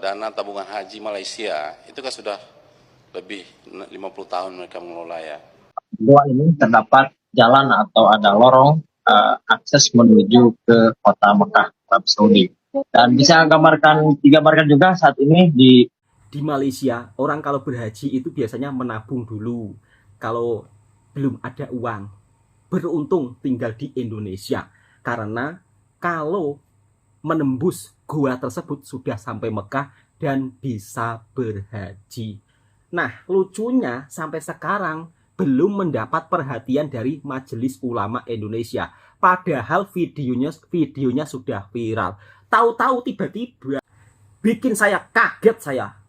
Dana tabungan haji Malaysia itu kan sudah lebih 50 tahun mereka mengelola ya. Gua ini terdapat jalan atau ada lorong akses menuju ke kota Mekah, Arab Saudi. Dan bisa digambarkan juga saat ini Di Malaysia, orang kalau berhaji itu biasanya menabung dulu. Kalau belum ada uang, beruntung tinggal di Indonesia. Karena kalau menembus gua tersebut sudah sampai Mekah dan bisa berhaji. Nah, lucunya sampai sekarang belum mendapat perhatian dari Majelis Ulama Indonesia. Padahal videonya sudah viral. Tahu-tahu tiba-tiba bikin saya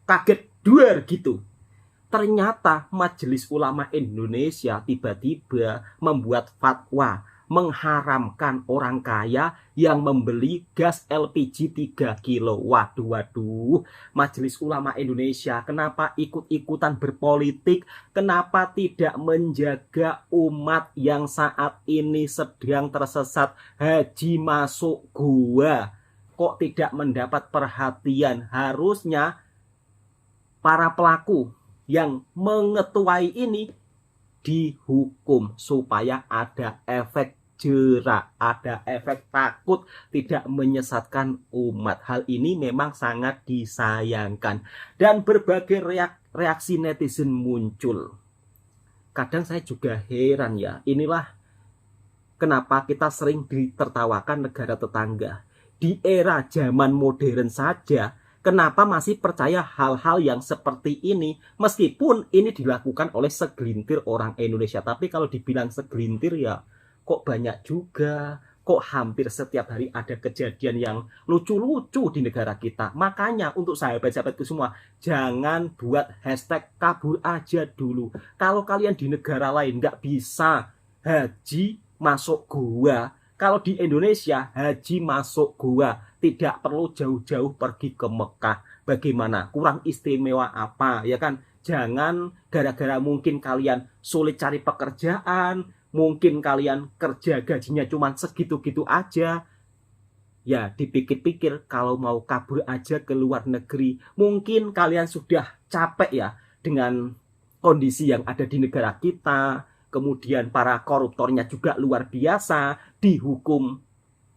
kaget duar gitu. Ternyata Majelis Ulama Indonesia tiba-tiba membuat fatwa mengharamkan orang kaya yang membeli gas LPG 3 kilo. Waduh, Majelis Ulama Indonesia kenapa ikut-ikutan berpolitik? Kenapa tidak menjaga umat yang saat ini sedang tersesat haji masuk gua? Kok tidak mendapat perhatian? Harusnya para pelaku yang mengetuai ini dihukum supaya ada efek jerak, ada efek takut, tidak menyesatkan umat. Hal ini memang sangat disayangkan dan berbagai reaksi netizen muncul. Kadang saya juga heran ya, inilah kenapa kita sering ditertawakan negara tetangga. Di era zaman modern saja, kenapa masih percaya hal-hal yang seperti ini? Meskipun ini dilakukan oleh segelintir orang Indonesia. Tapi kalau dibilang segelintir ya kok banyak juga. Kok hampir setiap hari ada kejadian yang lucu-lucu di negara kita. Makanya untuk sahabat-sahabatku semua, jangan buat hashtag kabur aja dulu. Kalau kalian di negara lain nggak bisa haji masuk gua, kalau di Indonesia haji masuk gua, tidak perlu jauh-jauh pergi ke Mekah. Bagaimana? Kurang istimewa apa? Ya kan? Jangan gara-gara mungkin kalian sulit cari pekerjaan, mungkin kalian kerja gajinya cuma segitu-gitu aja. Ya dipikir-pikir kalau mau kabur aja ke luar negeri, mungkin kalian sudah capek ya dengan kondisi yang ada di negara kita. Kemudian para koruptornya juga luar biasa, dihukum.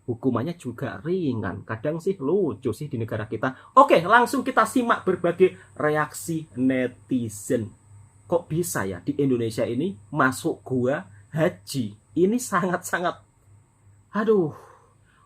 Hukumannya juga ringan. Kadang sih lucu sih di negara kita. Oke, langsung kita simak berbagai reaksi netizen. Kok bisa ya di Indonesia ini masuk gua haji? Ini sangat-sangat, aduh,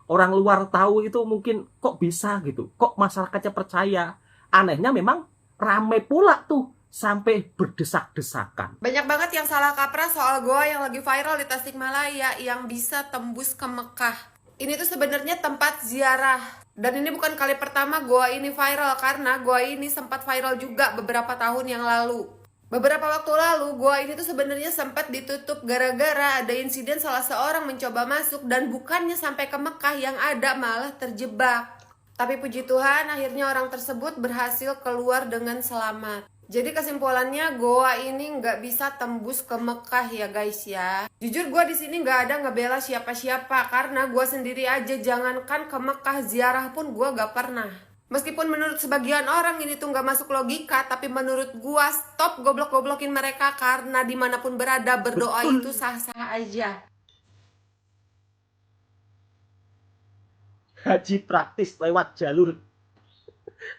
orang luar tahu itu mungkin kok bisa gitu. Kok masyarakatnya percaya? Anehnya memang ramai pula tuh sampai berdesak-desakan. Banyak banget yang salah kaprah soal goa yang lagi viral di Tasikmalaya yang bisa tembus ke Mekah. Ini tuh sebenarnya tempat ziarah. Dan ini bukan kali pertama goa ini viral, karena goa ini sempat viral juga beberapa tahun yang lalu. Beberapa waktu lalu, goa ini tuh sebenarnya sempat ditutup gara-gara ada insiden salah seorang mencoba masuk dan bukannya sampai ke Mekah, yang ada malah terjebak. Tapi puji Tuhan, akhirnya orang tersebut berhasil keluar dengan selamat. Jadi kesimpulannya, goa ini nggak bisa tembus ke Mekah ya guys ya. Jujur gue di sini nggak ada ngebela siapa-siapa, karena gue sendiri aja jangankan ke Mekah, ziarah pun gue nggak pernah. Meskipun menurut sebagian orang ini tuh nggak masuk logika, tapi menurut gue stop goblok-goblokin mereka, karena dimanapun berada berdoa itu sah-sah aja. Haji praktis lewat jalur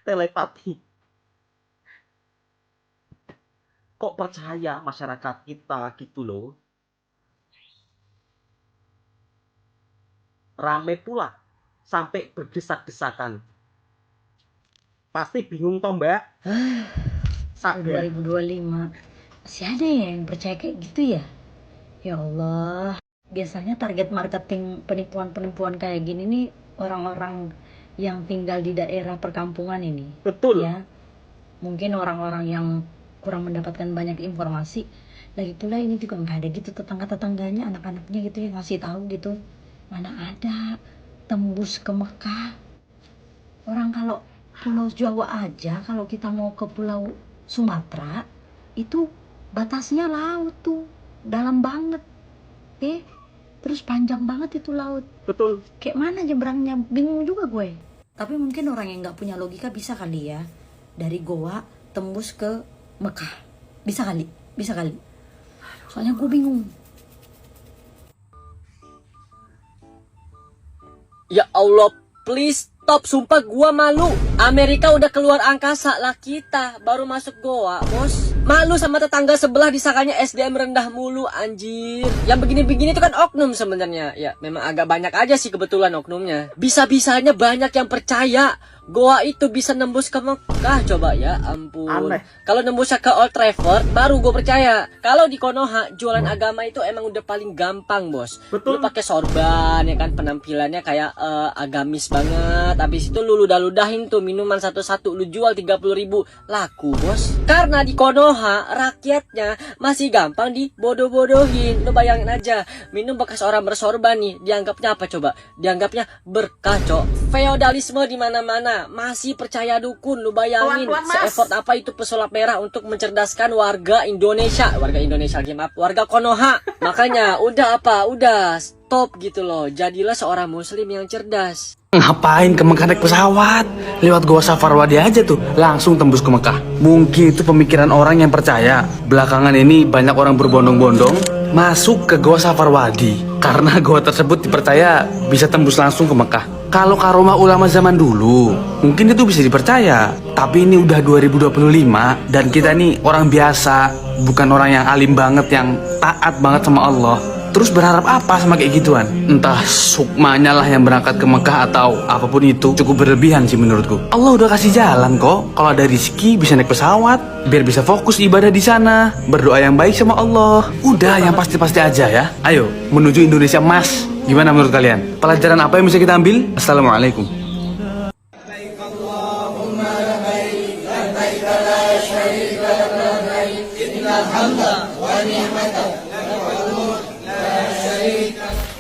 telepati. Kok percaya masyarakat kita gitu loh. Rame pula sampai berdesak-desakan. Pasti bingung toh Mbak? 2025 masih ada ya yang percaya kayak gitu ya? Ya Allah, biasanya target marketing penipuan-penipuan kayak gini nih orang-orang yang tinggal di daerah perkampungan ini. Betul. Ya, mungkin orang-orang yang kurang mendapatkan banyak informasi. Lagi pula ini juga nggak ada gitu tetangga-tetangganya, anak-anaknya gitu yang ngasih tahu gitu. Mana ada tembus ke Mekah. Orang kalau Pulau Jawa aja, kalau kita mau ke Pulau Sumatera itu batasnya laut tuh, dalam banget. terus panjang banget itu laut. Betul. Kayak mana nyebrangnya, bingung juga gue. Tapi mungkin orang yang nggak punya logika bisa kali ya, dari Goa tembus ke Mekah. Bisa kali. Soalnya gue bingung. Ya Allah, please stop, sumpah gua malu. Amerika udah keluar angkasa lah, kita baru masuk Goa, bos. Malu sama tetangga sebelah disangkanya SDM rendah mulu, anjir. Yang begini-begini itu kan oknum sebenarnya. Ya, memang agak banyak aja sih kebetulan oknumnya. Bisa-bisanya banyak yang percaya Goa itu bisa nembus ke Mekah, coba ya ampun. Aneh. Kalau nembusnya ke Old Trafford, baru gue percaya. Kalau di Konoha, jualan agama itu emang udah paling gampang, bos. Betul. Lu pakai sorban, ya kan, penampilannya kayak agamis banget. Habis itu lu ludah-ludahin tuh minuman satu-satu, lu jual 30.000, laku, bos. Karena di Konoha, rakyatnya masih gampang dibodoh-bodohin. Lu bayangin aja, minum bekas orang bersorban nih, dianggapnya apa coba? Dianggapnya berkah, cok. Feodalisme di mana-mana. Masih percaya dukun, lu bayangin se-effort apa itu pesulap merah untuk mencerdaskan warga Indonesia game up, warga Konoha. Makanya udah stop gitu loh, jadilah seorang muslim yang cerdas. Ngapain ke Mekah naik pesawat? Lewat Goa Safarwadi aja tuh, langsung tembus ke Mekah. Mungkin itu pemikiran orang yang percaya. Belakangan ini banyak orang berbondong-bondong masuk ke Goa Safarwadi karena goa tersebut dipercaya bisa tembus langsung ke Mekah. Kalau karomah ulama zaman dulu, mungkin itu bisa dipercaya. Tapi ini udah 2025 dan kita nih orang biasa, bukan orang yang alim banget, yang taat banget sama Allah. Terus berharap apa sama kayak gituan? Entah sukmanya lah yang berangkat ke Mekah atau apapun itu, cukup berlebihan sih menurutku. Allah udah kasih jalan kok. Kalau ada rezeki bisa naik pesawat, biar bisa fokus ibadah di sana, berdoa yang baik sama Allah. Udah yang pasti-pasti aja ya. Ayo menuju Indonesia Mas. Gimana menurut kalian? Pelajaran apa yang bisa kita ambil? Assalamualaikum.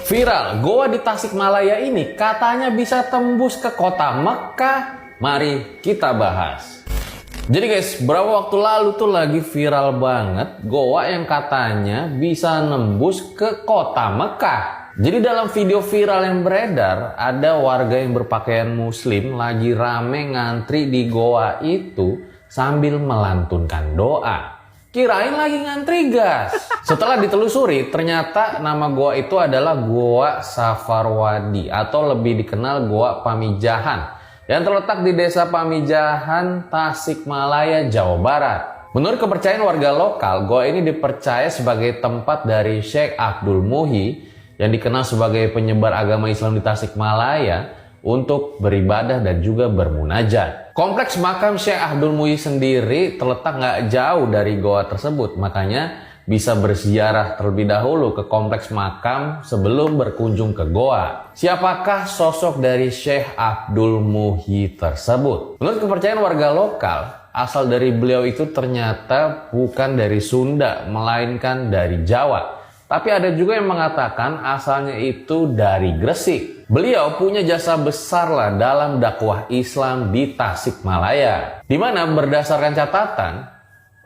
Viral, goa di Tasikmalaya ini katanya bisa tembus ke kota Mekah. Mari kita bahas. Jadi guys, beberapa waktu lalu tuh lagi viral banget goa yang katanya bisa nembus ke kota Mekah. Jadi dalam video viral yang beredar, ada warga yang berpakaian muslim lagi rame ngantri di goa itu sambil melantunkan doa. Kirain lagi ngantri gas. Setelah ditelusuri, ternyata nama goa itu adalah Goa Safarwadi atau lebih dikenal Goa Pamijahan yang terletak di Desa Pamijahan, Tasikmalaya, Jawa Barat. Menurut kepercayaan warga lokal, goa ini dipercaya sebagai tempat dari Syekh Abdul Muhyi yang dikenal sebagai penyebar agama Islam di Tasikmalaya untuk beribadah dan juga bermunajat. Kompleks makam Syekh Abdul Muhyi sendiri terletak nggak jauh dari goa tersebut, makanya bisa berziarah terlebih dahulu ke kompleks makam sebelum berkunjung ke goa. Siapakah sosok dari Syekh Abdul Muhyi tersebut? Menurut kepercayaan warga lokal, asal dari beliau itu ternyata bukan dari Sunda, melainkan dari Jawa. Tapi ada juga yang mengatakan asalnya itu dari Gresik. Beliau punya jasa besar lah dalam dakwah Islam di Tasikmalaya. Di mana berdasarkan catatan,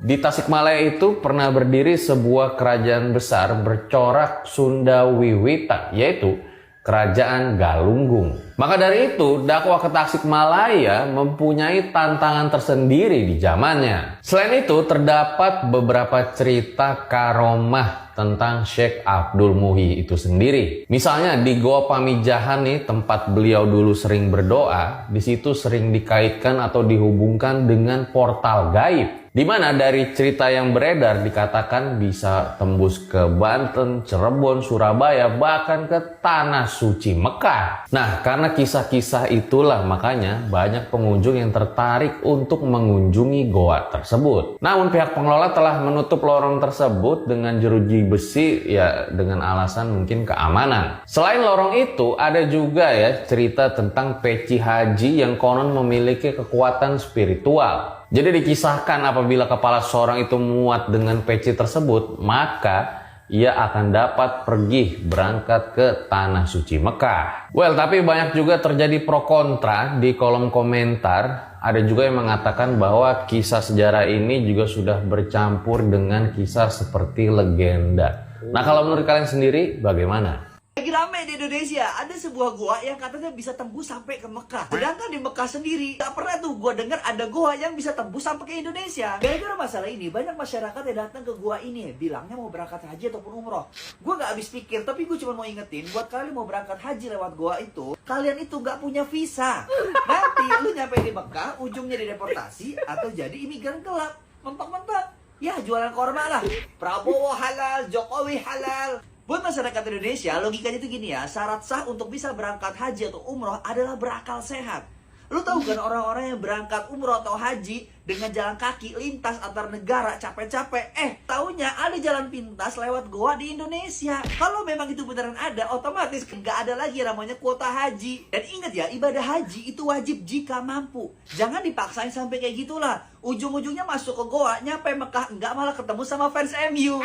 di Tasikmalaya itu pernah berdiri sebuah kerajaan besar bercorak Sunda Wiwitan, yaitu Kerajaan Galunggung. Maka dari itu, dakwah ke Tasikmalaya mempunyai tantangan tersendiri di zamannya. Selain itu, terdapat beberapa cerita karomah tentang Syekh Abdul Muhyi itu sendiri. Misalnya di Goa Pamijahan nih, tempat beliau dulu sering berdoa, di situ sering dikaitkan atau dihubungkan dengan portal gaib. Di mana dari cerita yang beredar dikatakan bisa tembus ke Banten, Cirebon, Surabaya, bahkan ke Tanah Suci Mekah. Nah, karena kisah-kisah itulah makanya banyak pengunjung yang tertarik untuk mengunjungi goa tersebut. Namun pihak pengelola telah menutup lorong tersebut dengan jeruji besi, ya dengan alasan mungkin keamanan. Selain lorong itu, ada juga ya cerita tentang peci haji yang konon memiliki kekuatan spiritual. Jadi dikisahkan apabila kepala seorang itu muat dengan peci tersebut, maka ia akan dapat pergi berangkat ke Tanah Suci Mekah. Well, tapi banyak juga terjadi pro kontra di kolom komentar. Ada juga yang mengatakan bahwa kisah sejarah ini juga sudah bercampur dengan kisah seperti legenda. Nah, kalau menurut kalian sendiri bagaimana? Lagi rame di Indonesia, ada sebuah goa yang katanya bisa tembus sampai ke Mekah. Sedangkan di Mekah sendiri, gak pernah tuh gua dengar ada goa yang bisa tembus sampai ke Indonesia. Gara-gara masalah ini, banyak masyarakat yang datang ke goa ini, bilangnya mau berangkat haji ataupun umroh. Gua gak habis pikir, tapi gue cuma mau ingetin, buat kalian mau berangkat haji lewat goa itu, kalian itu gak punya visa. Nanti lu nyampe di Mekah, ujungnya dideportasi atau jadi imigran gelap. Mentok-mentok. Ya, jualan korma lah. Prabowo halal, Jokowi halal. Buat masyarakat Indonesia, logikanya itu gini ya, syarat sah untuk bisa berangkat haji atau umroh adalah berakal sehat. Lu tahu kan orang-orang yang berangkat umroh atau haji dengan jalan kaki lintas antar negara capek-capek, taunya ada jalan pintas lewat goa di Indonesia. Kalau memang itu beneran ada, otomatis nggak ada lagi namanya kuota haji. Dan ingat ya, ibadah haji itu wajib jika mampu. Jangan dipaksain sampai kayak gitulah. Ujung-ujungnya masuk ke goa, nyampe Mekah, nggak malah ketemu sama fans MU.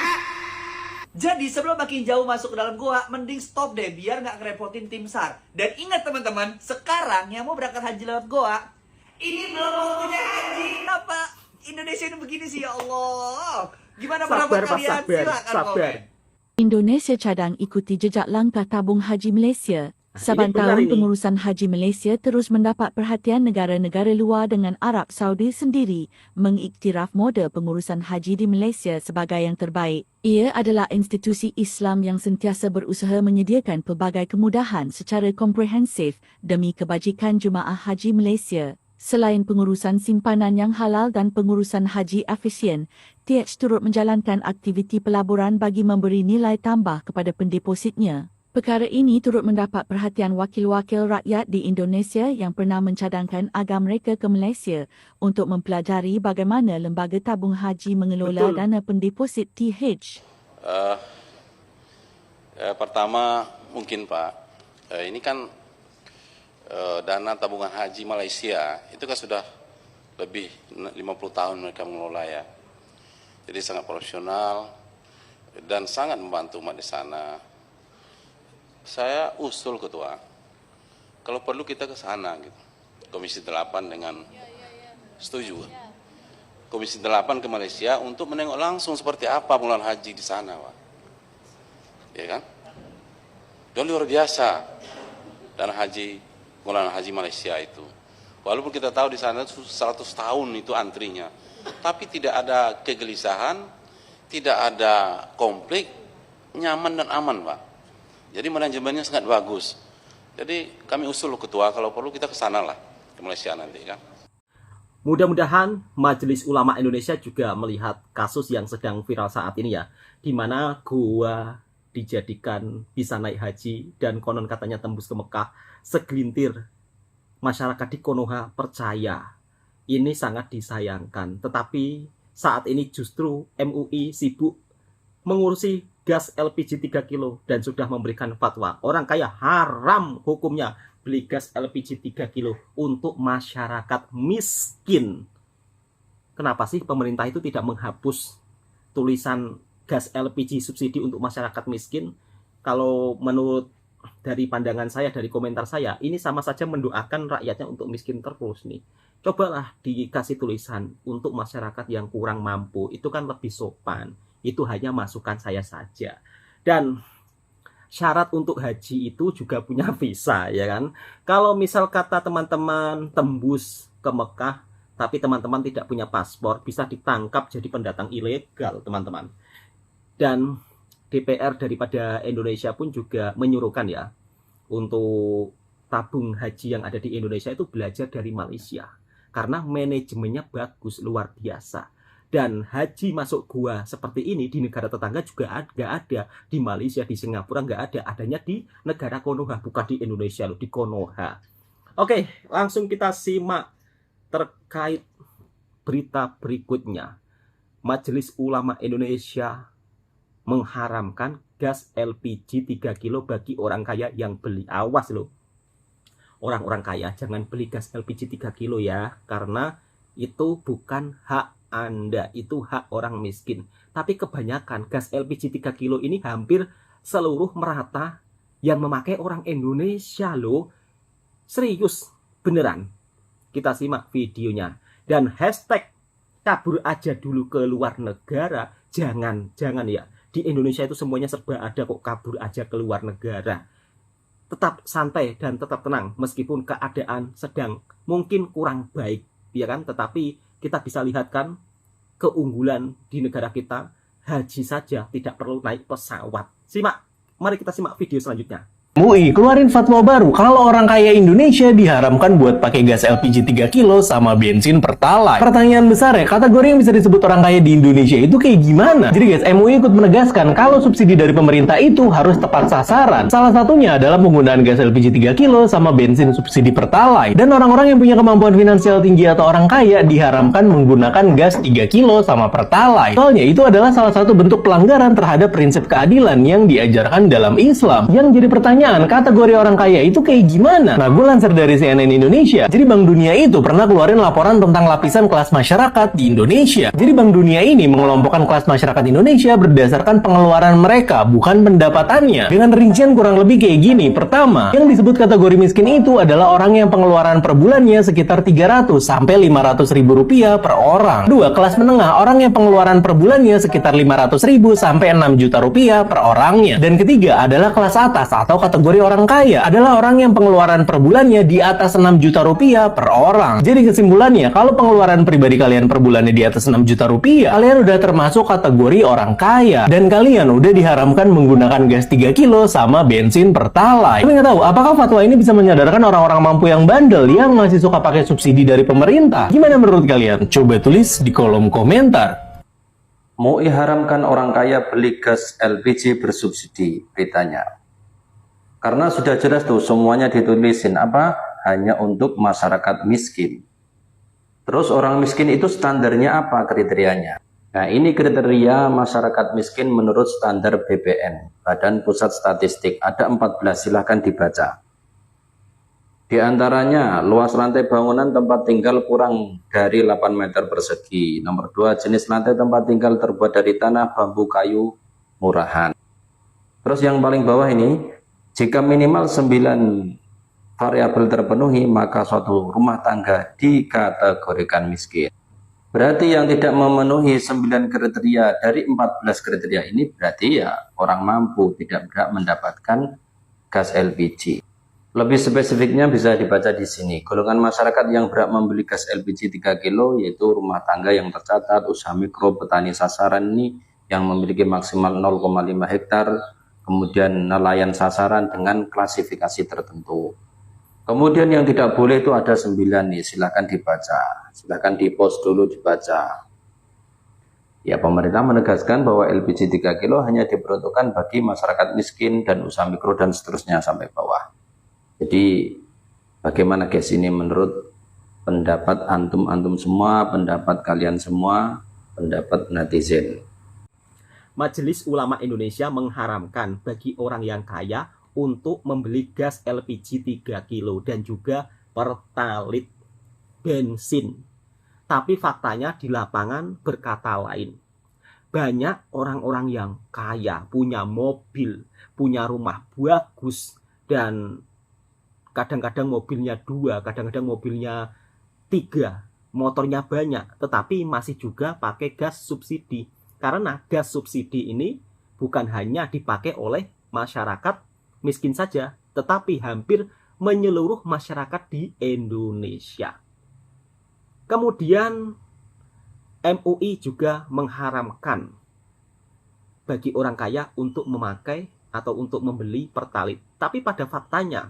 Jadi sebelum makin jauh masuk ke dalam goa, mending stop deh biar nggak ngerepotin tim SAR. Dan ingat teman-teman, sekarang yang mau berangkat haji lewat goa, ini belum waktunya haji. Kenapa Indonesia ini begini sih, ya Allah? Gimana pendapat kalian? Silakan komen. Indonesia cadang ikuti jejak langkah tabung haji Malaysia. Saban tahun pengurusan haji Malaysia terus mendapat perhatian negara-negara luar dengan Arab Saudi sendiri mengiktiraf model pengurusan haji di Malaysia sebagai yang terbaik. Ia adalah institusi Islam yang sentiasa berusaha menyediakan pelbagai kemudahan secara komprehensif demi kebajikan jemaah haji Malaysia. Selain pengurusan simpanan yang halal dan pengurusan haji efisien, TH turut menjalankan aktiviti pelaburan bagi memberi nilai tambah kepada pendepositnya. Perkara ini turut mendapat perhatian wakil-wakil rakyat di Indonesia yang pernah mencadangkan agam mereka ke Malaysia untuk mempelajari bagaimana lembaga tabung haji mengelola dana pendeposit TH. Pertama mungkin Pak, ini kan dana tabungan haji Malaysia itu kan sudah lebih 50 tahun mereka mengelola ya. Jadi sangat profesional dan sangat membantu umat di sana. Saya usul ketua, kalau perlu kita ke sana gitu. Komisi 8 dengan setuju. Komisi 8 ke Malaysia untuk menengok langsung seperti apa pengelolaan haji di sana, Pak. Ya kan? Dan luar biasa dana haji, pengelolaan haji Malaysia itu. Walaupun kita tahu di sana 100 tahun itu antrinya, tapi tidak ada kegelisahan, tidak ada konflik, nyaman dan aman, Pak. Jadi manajemennya sangat bagus. Jadi kami usul ketua kalau perlu kita ke sana lah, ke Malaysia nanti kan. Mudah-mudahan Majelis Ulama Indonesia juga melihat kasus yang sedang viral saat ini ya, di mana goa dijadikan bisa naik haji dan konon katanya tembus ke Mekah. Segelintir masyarakat di Konoha percaya. Ini sangat disayangkan. Tetapi saat ini justru MUI sibuk mengurusi gas LPG 3 kilo dan sudah memberikan fatwa orang kaya haram hukumnya beli gas LPG 3 kilo untuk masyarakat miskin. Kenapa sih pemerintah itu tidak menghapus tulisan gas LPG subsidi untuk masyarakat miskin? Kalau menurut dari pandangan saya, dari komentar saya, ini sama saja mendoakan rakyatnya untuk miskin terus nih. Cobalah dikasih tulisan untuk masyarakat yang kurang mampu, itu kan lebih sopan. Itu hanya masukan saya saja. Dan syarat untuk haji itu juga punya visa, ya kan? Kalau misal kata teman-teman tembus ke Mekah, tapi teman-teman tidak punya paspor, bisa ditangkap jadi pendatang ilegal, teman-teman. Dan DPR daripada Indonesia pun juga menyuruhkan ya, untuk tabung haji yang ada di Indonesia itu belajar dari Malaysia. Karena manajemennya bagus, luar biasa. Dan haji masuk gua seperti ini di negara tetangga juga nggak ada. Di Malaysia, di Singapura nggak ada. Adanya di negara Konoha, bukan di Indonesia loh, di Konoha. Oke, langsung kita simak terkait berita berikutnya. Majelis Ulama Indonesia mengharamkan gas LPG 3 kilo bagi orang kaya yang beli. Awas loh. Orang-orang kaya jangan beli gas LPG 3 kilo ya. Karena itu bukan hak Anda, itu hak orang miskin. Tapi kebanyakan gas LPG 3 kilo ini hampir seluruh merata yang memakai orang Indonesia loh. Serius, beneran. Kita simak videonya. Dan hashtag kabur aja dulu ke luar negara. Jangan ya. Di Indonesia itu semuanya serba ada kok, kabur aja ke luar negara. Tetap santai dan tetap tenang meskipun keadaan sedang mungkin kurang baik, ya kan? Tetapi kita bisa lihat kan keunggulan di negara kita, haji saja tidak perlu naik pesawat. Mari kita simak video selanjutnya. MUI keluarin fatwa baru kalau orang kaya Indonesia diharamkan buat pakai gas LPG 3 kilo sama bensin Pertalite. Pertanyaan besar ya, kategori yang bisa disebut orang kaya di Indonesia itu kayak gimana? Jadi guys, MUI ikut menegaskan kalau subsidi dari pemerintah itu harus tepat sasaran. Salah satunya adalah penggunaan gas LPG 3 kilo sama bensin subsidi Pertalite. Dan orang-orang yang punya kemampuan finansial tinggi atau orang kaya diharamkan menggunakan gas 3 kilo sama Pertalite. Soalnya itu adalah salah satu bentuk pelanggaran terhadap prinsip keadilan yang diajarkan dalam Islam. Yang jadi pertanyaan, kategori orang kaya itu kayak gimana? Nah, gue lansir dari CNN Indonesia. Jadi Bank Dunia itu pernah keluarin laporan tentang lapisan kelas masyarakat di Indonesia. Jadi Bank Dunia ini mengelompokkan kelas masyarakat Indonesia berdasarkan pengeluaran mereka, bukan pendapatannya. Dengan rincian kurang lebih kayak gini. Pertama, yang disebut kategori miskin itu adalah orang yang pengeluaran per bulannya sekitar 300 sampai 500 ribu rupiah per orang. Dua, kelas menengah, orang yang pengeluaran per bulannya sekitar 500 ribu sampai 6 juta rupiah per orangnya. Dan ketiga adalah kelas atas atau kategori orang kaya, adalah orang yang pengeluaran per bulannya di atas 6 juta rupiah per orang. Jadi kesimpulannya, kalau pengeluaran pribadi kalian per bulannya di atas 6 juta rupiah, kalian udah termasuk kategori orang kaya. Dan kalian udah diharamkan menggunakan gas 3 kilo sama bensin Pertalite. Tapi nggak tahu, apakah fatwa ini bisa menyadarkan orang-orang mampu yang bandel yang masih suka pakai subsidi dari pemerintah? Gimana menurut kalian? Coba tulis di kolom komentar. MUI haramkan orang kaya beli gas LPG bersubsidi, beritanya. Karena sudah jelas tuh semuanya ditulisin apa? Hanya untuk masyarakat miskin. Terus orang miskin itu standarnya apa kriterianya? Nah, ini kriteria masyarakat miskin menurut standar BPN, Badan Pusat Statistik. Ada 14, silahkan dibaca. Di antaranya, luas lantai bangunan tempat tinggal kurang dari 8 meter persegi. Nomor 2, jenis lantai tempat tinggal terbuat dari tanah, bambu, kayu, murahan. Terus yang paling bawah ini, jika minimal 9 variabel terpenuhi, maka suatu rumah tangga dikategorikan miskin. Berarti yang tidak memenuhi 9 kriteria dari 14 kriteria ini berarti ya orang mampu, tidak berhak mendapatkan gas LPG. Lebih spesifiknya bisa dibaca di sini. Golongan masyarakat yang berhak membeli gas LPG 3 kilo yaitu rumah tangga yang tercatat, usaha mikro, petani sasaran ini yang memiliki maksimal 0,5 hektar, kemudian nelayan sasaran dengan klasifikasi tertentu. Kemudian yang tidak boleh itu ada 9 nih, silahkan dibaca, silahkan di post dulu dibaca. Ya, pemerintah menegaskan bahwa LPG 3 kilo hanya diperuntukkan bagi masyarakat miskin dan usaha mikro dan seterusnya sampai bawah. Jadi bagaimana guys ini menurut pendapat antum-antum semua, pendapat kalian semua, pendapat netizen? Majelis Ulama Indonesia mengharamkan bagi orang yang kaya untuk membeli gas LPG 3 kilo dan juga Pertalite bensin. Tapi faktanya di lapangan berkata lain. Banyak orang-orang yang kaya, punya mobil, punya rumah bagus, dan kadang-kadang mobilnya 2, kadang-kadang mobilnya 3, motornya banyak, tetapi masih juga pakai gas subsidi. Karena gas subsidi ini bukan hanya dipakai oleh masyarakat miskin saja, tetapi hampir menyeluruh masyarakat di Indonesia. Kemudian MUI juga mengharamkan bagi orang kaya untuk memakai atau untuk membeli Pertalite. Tapi pada faktanya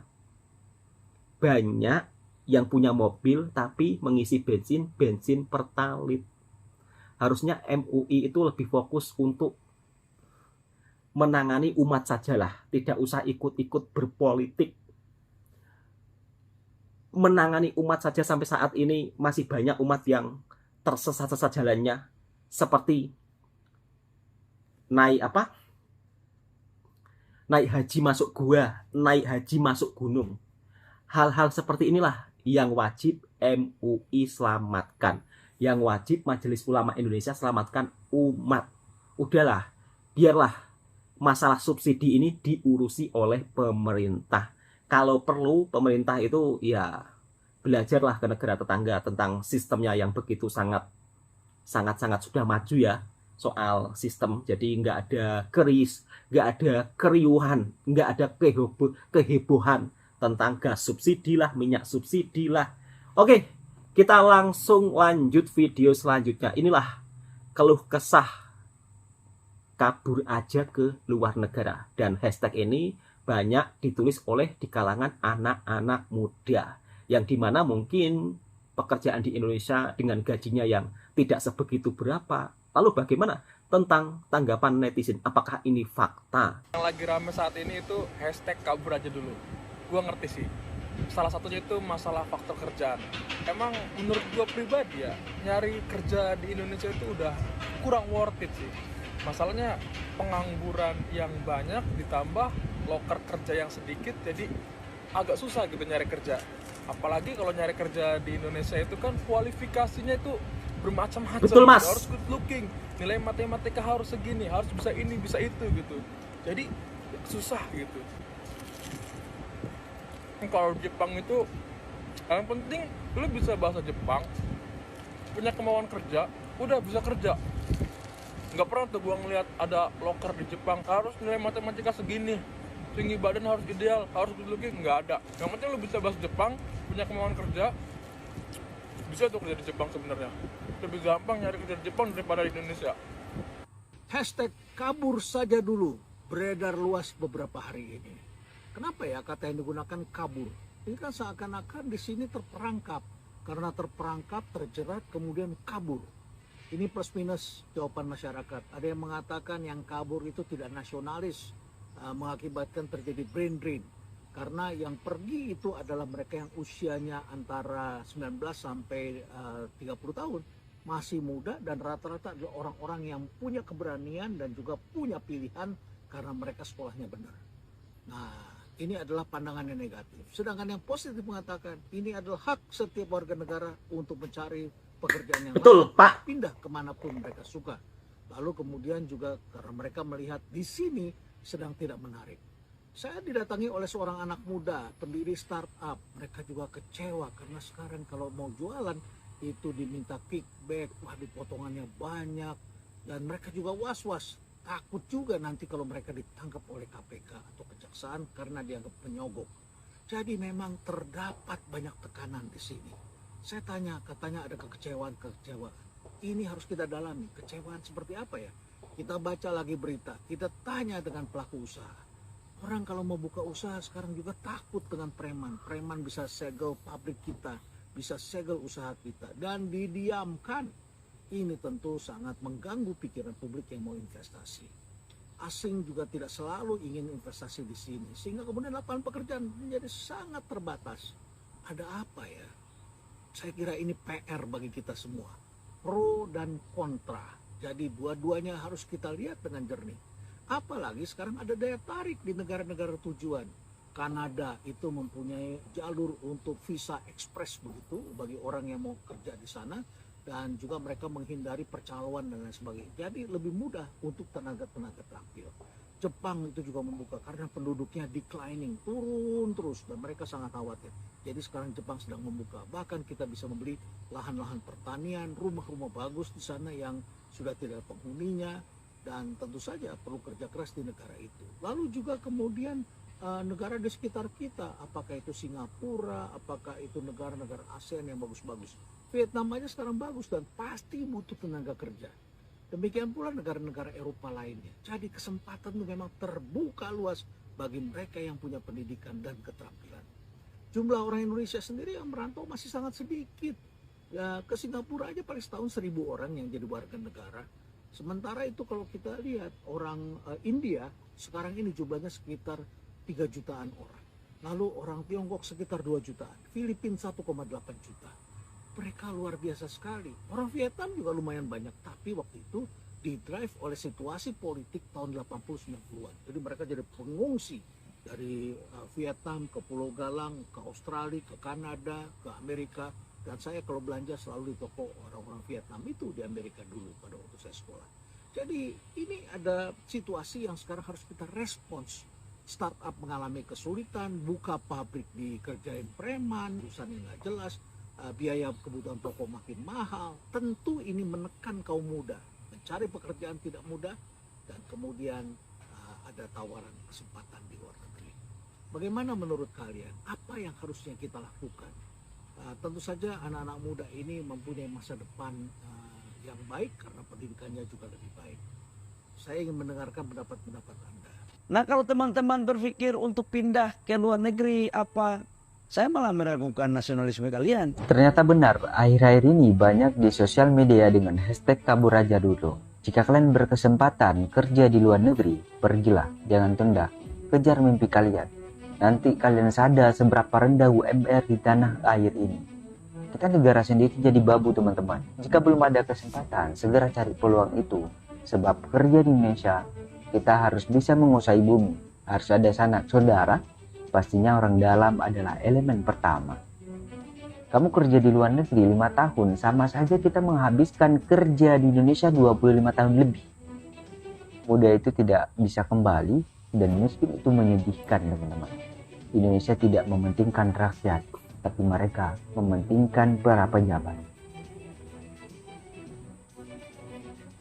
banyak yang punya mobil tapi mengisi bensin Pertalite. Harusnya MUI itu lebih fokus untuk menangani umat sajalah, tidak usah ikut-ikut berpolitik. Menangani umat saja sampai saat ini masih banyak umat yang tersesat-sesat jalannya, seperti naik haji masuk gua, naik haji masuk gunung. Hal-hal seperti inilah yang wajib MUI selamatkan, yang wajib Majelis Ulama Indonesia selamatkan umat. Udahlah, biarlah masalah subsidi ini diurusi oleh pemerintah. Kalau perlu pemerintah itu ya belajarlah ke negara tetangga tentang sistemnya yang begitu sangat sudah maju ya, soal sistem. Jadi nggak ada keris, nggak ada keriuhan, nggak ada kehebohan tentang gas subsidi lah, minyak subsidi lah. Oke, kita langsung lanjut video selanjutnya. Inilah keluh kesah kabur aja ke luar negara, dan hashtag ini banyak ditulis oleh di kalangan anak-anak muda, yang dimana mungkin pekerjaan di Indonesia dengan gajinya yang tidak sebegitu berapa. Lalu bagaimana tentang tanggapan netizen? Apakah ini fakta? Yang lagi rame saat ini itu hashtag kabur aja dulu. Gua ngerti sih, salah satunya itu masalah faktor kerjaan. Emang menurut gua pribadi ya, nyari kerja di Indonesia itu udah kurang worth it sih. Masalahnya pengangguran yang banyak ditambah loker kerja yang sedikit, jadi agak susah gitu nyari kerja. Apalagi kalau nyari kerja di Indonesia itu kan kualifikasinya itu bermacam-macam. Betul, Mas. Harus good looking, nilai matematika harus segini, harus bisa ini, bisa itu gitu. Jadi susah gitu. Kalau di Jepang itu yang penting lu bisa bahasa Jepang, punya kemauan kerja, udah bisa kerja. Nggak pernah tuh gua ngeliat ada loker di Jepang harus nilai matematika segini, tinggi badan harus ideal, harus good looking, nggak ada. Yang penting lu bisa bahasa Jepang, punya kemauan kerja, bisa tuh kerja di Jepang sebenarnya. Lebih gampang nyari kerja di Jepang daripada di Indonesia. Hashtag kabur saja dulu beredar luas beberapa hari ini. Kenapa ya kata yang digunakan kabur? Ini kan seakan-akan di sini terperangkap. Karena terperangkap, terjerat, kemudian kabur. Ini plus minus jawaban masyarakat. Ada yang mengatakan yang kabur itu tidak nasionalis, mengakibatkan terjadi brain drain. Karena yang pergi itu adalah mereka yang usianya antara 19 sampai 30 tahun. Masih muda dan rata-rata adalah orang-orang yang punya keberanian dan juga punya pilihan karena mereka sekolahnya benar. Nah, ini adalah pandangan yang negatif. Sedangkan yang positif mengatakan ini adalah hak setiap warga negara untuk mencari pekerjaan yang Betul, lain, Pak. pindah kemanapun mereka suka. Lalu kemudian juga karena mereka melihat di sini sedang tidak menarik. Saya didatangi oleh seorang anak muda, pendiri startup. Mereka juga kecewa karena sekarang kalau mau jualan itu diminta kickback, wah potongannya banyak. Dan mereka juga was-was, takut juga nanti kalau mereka ditangkap oleh KPK atau kejaksaan karena dianggap penyogok. Jadi memang terdapat banyak tekanan di sini. Saya tanya, katanya ada kekecewaan. Ini harus kita dalami. Kecewaan seperti apa ya? Kita baca lagi berita, kita tanya dengan pelaku usaha. Orang kalau mau buka usaha sekarang juga takut dengan preman. Preman bisa segel pabrik kita, bisa segel usaha kita, dan didiamkan. Ini tentu sangat mengganggu pikiran publik yang mau investasi. Asing juga tidak selalu ingin investasi di sini, sehingga kemudian lapangan pekerjaan menjadi sangat terbatas. Ada apa ya? Saya kira ini PR bagi kita semua. Pro dan kontra. Jadi dua-duanya harus kita lihat dengan jernih. Apalagi sekarang ada daya tarik di negara-negara tujuan. Kanada itu mempunyai jalur untuk visa ekspres begitu bagi orang yang mau kerja di sana. Dan juga mereka menghindari percaloan dan lain sebagainya. Jadi lebih mudah untuk tenaga-tenaga terampil. Jepang itu juga membuka karena penduduknya declining, turun terus dan mereka sangat khawatir. Jadi sekarang Jepang sedang membuka. Bahkan kita bisa membeli lahan-lahan pertanian, rumah-rumah bagus di sana yang sudah tidak ada penghuninya. Dan tentu saja perlu kerja keras di negara itu. Lalu juga kemudian negara di sekitar kita, apakah itu Singapura, apakah itu negara-negara ASEAN yang bagus-bagus. Vietnam aja sekarang bagus dan pasti butuh tenaga kerja. Demikian pula negara-negara Eropa lainnya. Jadi kesempatan itu memang terbuka luas bagi mereka yang punya pendidikan dan keterampilan. Jumlah orang Indonesia sendiri yang merantau masih sangat sedikit. Ya, ke Singapura aja paling setahun 1.000 orang yang jadi warga negara. Sementara itu kalau kita lihat orang India sekarang ini jumlahnya sekitar 3 jutaan orang. Lalu orang Tiongkok sekitar 2 jutaan. Filipina 1,8 juta. Mereka luar biasa sekali. Orang Vietnam juga lumayan banyak. Tapi waktu itu didrive oleh situasi politik tahun 80-90-an. Jadi mereka jadi pengungsi dari Vietnam ke Pulau Galang, ke Australia, ke Kanada, ke Amerika. Dan saya kalau belanja selalu di toko orang-orang Vietnam itu di Amerika dulu pada waktu saya sekolah. Jadi ini ada situasi yang sekarang harus kita respons. Startup mengalami kesulitan, buka pabrik dikerjain preman, urusan yang nggak jelas, biaya kebutuhan pokok makin mahal. Tentu ini menekan kaum muda. mencari pekerjaan tidak mudah, dan kemudian ada tawaran kesempatan di luar negeri. Bagaimana menurut kalian? Apa yang harusnya kita lakukan? Tentu saja anak-anak muda ini mempunyai masa depan yang baik karena pendidikannya juga lebih baik. Saya ingin mendengarkan pendapat-pendapat Anda. Nah, kalau teman-teman berpikir untuk pindah ke luar negeri, saya malah meragukan nasionalisme kalian. Ternyata benar, akhir-akhir ini banyak di sosial media dengan hashtag kabur aja dulu. Jika kalian berkesempatan kerja di luar negeri, pergilah, jangan tunda, kejar mimpi kalian. Nanti kalian sadar seberapa rendah UMR di tanah air ini. Kita negara sendiri jadi babu teman-teman. Jika belum ada kesempatan, segera cari peluang itu. Sebab kerja di Indonesia, kita harus bisa menguasai bumi. Harus ada sanak saudara, pastinya orang dalam adalah elemen pertama. Kamu kerja di luar negeri 5 tahun, sama saja kita menghabiskan kerja di Indonesia 25 tahun lebih. Muda itu tidak bisa kembali, dan miskin itu menyedihkan teman-teman. Indonesia tidak mementingkan rakyat, tapi mereka mementingkan para pejabat.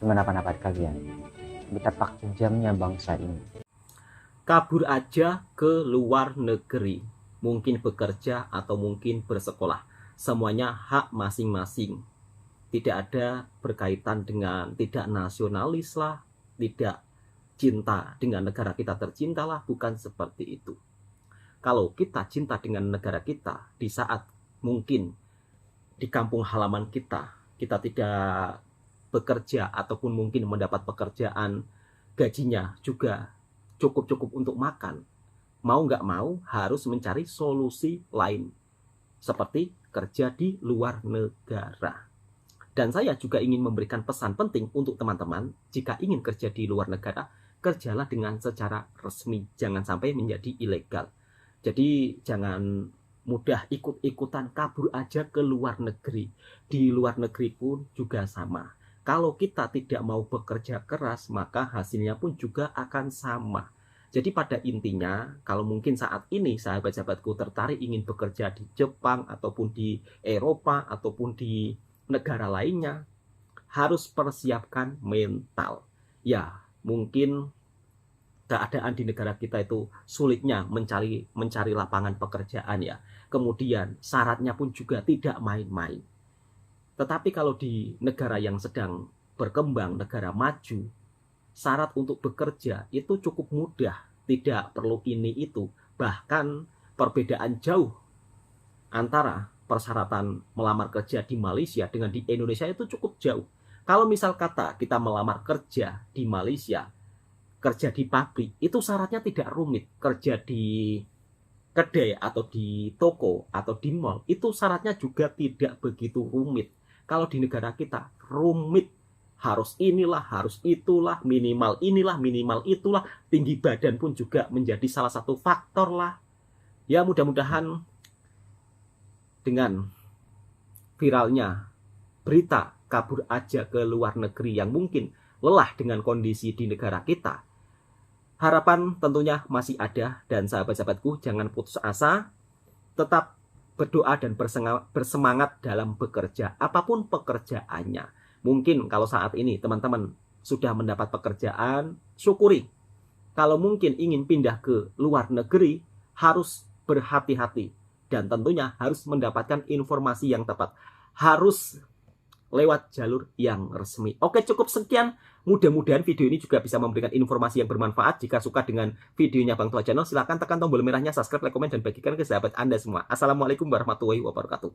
Gimana pendapat kalian? Betapa kejamnya bangsa ini. Kabur aja ke luar negeri, mungkin bekerja atau mungkin bersekolah. Semuanya hak masing-masing. Tidak ada berkaitan dengan tidak nasionalis lah, tidak cinta dengan negara kita tercinta lah, bukan seperti itu. Kalau kita cinta dengan negara kita, di saat mungkin di kampung halaman kita tidak bekerja ataupun mungkin mendapat pekerjaan, gajinya juga cukup-cukup untuk makan, mau nggak mau harus mencari solusi lain, seperti kerja di luar negara. Dan saya juga ingin memberikan pesan penting untuk teman-teman, jika ingin kerja di luar negara, kerjalah dengan secara resmi, jangan sampai menjadi ilegal. Jadi jangan mudah ikut-ikutan kabur aja ke luar negeri. Di luar negeri pun juga sama. Kalau kita tidak mau bekerja keras, maka hasilnya pun juga akan sama. Jadi pada intinya, kalau mungkin saat ini sahabat-sahabatku tertarik ingin bekerja di Jepang, ataupun di Eropa, ataupun di negara lainnya, harus persiapkan mental. Ya, mungkin keadaan di negara kita itu sulitnya mencari lapangan pekerjaan ya. Kemudian syaratnya pun juga tidak main-main. Tetapi kalau di negara yang sedang berkembang, negara maju, syarat untuk bekerja itu cukup mudah, tidak perlu ini itu. Bahkan perbedaan jauh antara persyaratan melamar kerja di Malaysia dengan di Indonesia itu cukup jauh. Kalau misal kata kita melamar kerja di Malaysia, kerja di pabrik, itu syaratnya tidak rumit. Kerja di kedai atau di toko atau di mall, itu syaratnya juga tidak begitu rumit. Kalau di negara kita rumit, harus inilah, harus itulah, minimal inilah, minimal itulah, tinggi badan pun juga menjadi salah satu faktor lah. Ya mudah-mudahan dengan viralnya berita kabur aja ke luar negeri yang mungkin lelah dengan kondisi di negara kita, harapan tentunya masih ada. Dan sahabat-sahabatku, jangan putus asa, tetap berdoa dan bersemangat dalam bekerja, apapun pekerjaannya. Mungkin kalau saat ini teman-teman sudah mendapat pekerjaan, syukuri. Kalau mungkin ingin pindah ke luar negeri, harus berhati-hati. Dan tentunya harus mendapatkan informasi yang tepat. Harus lewat jalur yang resmi. Oke, cukup sekian. Mudah-mudahan video ini juga bisa memberikan informasi yang bermanfaat. Jika suka dengan videonya Bang Tua Channel, silahkan tekan tombol merahnya, subscribe, like, komen, dan bagikan ke sahabat Anda semua. Assalamualaikum warahmatullahi wabarakatuh.